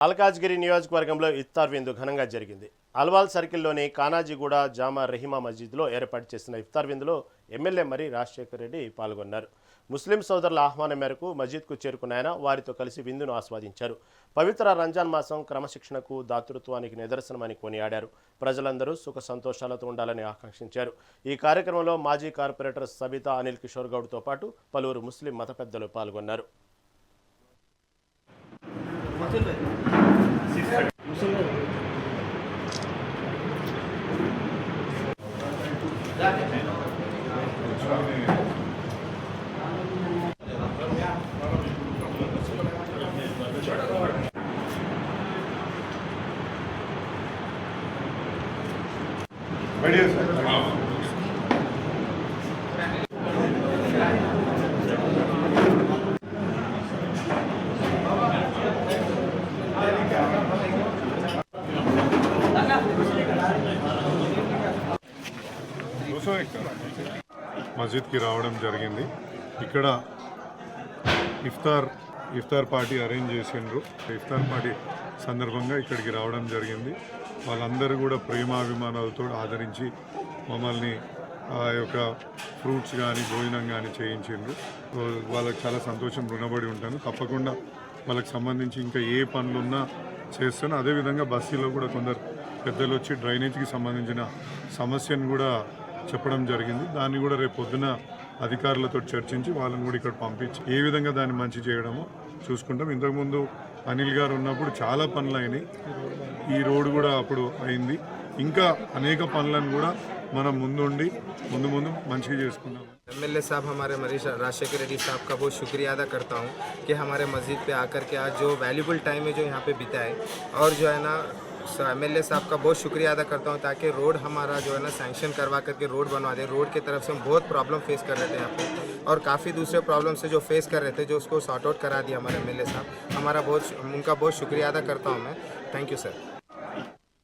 మల్కాజ్గిరి నియోజకవర్గంలో ఇఫ్తార్ విందు ఘనంగా జరిగింది. అల్వాల్ సర్కిల్లోని కానాజీగూడ జామా రహీమా మస్జిద్లో ఏర్పాటు చేసిన ఇఫ్తార్ విందులో ఎమ్మెల్యే మరి రాజశేఖర్ రెడ్డి పాల్గొన్నారు. ముస్లిం సోదరుల ఆహ్వానం మేరకు మస్జిద్కు చేరుకున్న ఆయన వారితో కలిసి విందును ఆస్వాదించారు. పవిత్ర రంజాన్ మాసం క్రమశిక్షణకు, దాతృత్వానికి నిదర్శనమని కొనియాడారు. ప్రజలందరూ సుఖ సంతోషాలతో ఉండాలని ఆకాంక్షించారు. ఈ కార్యక్రమంలో మాజీ కార్పొరేటర్ సబితా అనిల్ కిషోర్ గౌడ్తో పాటు పలువురు ముస్లిం మత పెద్దలు పాల్గొన్నారు. बढ़िया सर। మస్జిద్ కి రావడం జరిగింది. ఇక్కడ ఇఫ్తార్ పార్టీ అరేంజ్ చేసిండ్రు. ఇఫ్తార్ పార్టీ సందర్భంగా ఇక్కడికి రావడం జరిగింది. వాళ్ళందరూ కూడా ప్రేమాభిమానాలతో ఆదరించి మమ్మల్ని ఆ యొక్క ఫ్రూట్స్ కానీ భోజనం కానీ చేయించిండ్రు. వాళ్ళకి చాలా సంతోషం, రుణపడి ఉంటాను. తప్పకుండా వాళ్ళకి సంబంధించి ఇంకా ఏ పనులున్నా చేస్తాను. అదేవిధంగా బస్తీలో కూడా కొందరు పెద్దలు వచ్చి డ్రైనేజ్కి సంబంధించిన సమస్యను కూడా చెప్పడం జరిగింది. దాన్ని కూడా రేపు పొద్దున అధికారులతో చర్చించి వాళ్ళని కూడా ఇక్కడ పంపించి ఏ విధంగా దాన్ని మంచి చేయడమో చూసుకుంటాం. ఇంతకుముందు అనిల్ గారు ఉన్నప్పుడు చాలా పనులు అయినాయి. ఈ రోడ్డు కూడా అప్పుడు అయింది. ఇంకా అనేక పనులను కూడా మనం ముందు మంచిగా చేసుకున్నాం. एमएलए साहब हमारे मरीज राजशेखर रेड्डी साहब का बहुत शुक्रिया अदा करता हूँ कि हमारे मस्जिद पे आकर के आज जो वैल्यूबल टाइम है जो यहाँ पे बिताए, और जो है ना एमएलए साहब का बहुत शुक्रिया अदा करता हूँ ताकि रोड हमारा जो है ना सैंक्शन करवा करके रोड बनवा दे। रोड की तरफ से हम बहुत प्रॉब्लम फेस कर रहे थे यहाँ पे, और काफ़ी दूसरे प्रॉब्लम से जो फेस कर रहे थे, जो उसको सॉर्ट आउट करा दिया हमारे एमएलए साहब। उनका बहुत शुक्रिया अदा करता हूँ मैं। Thank you sir.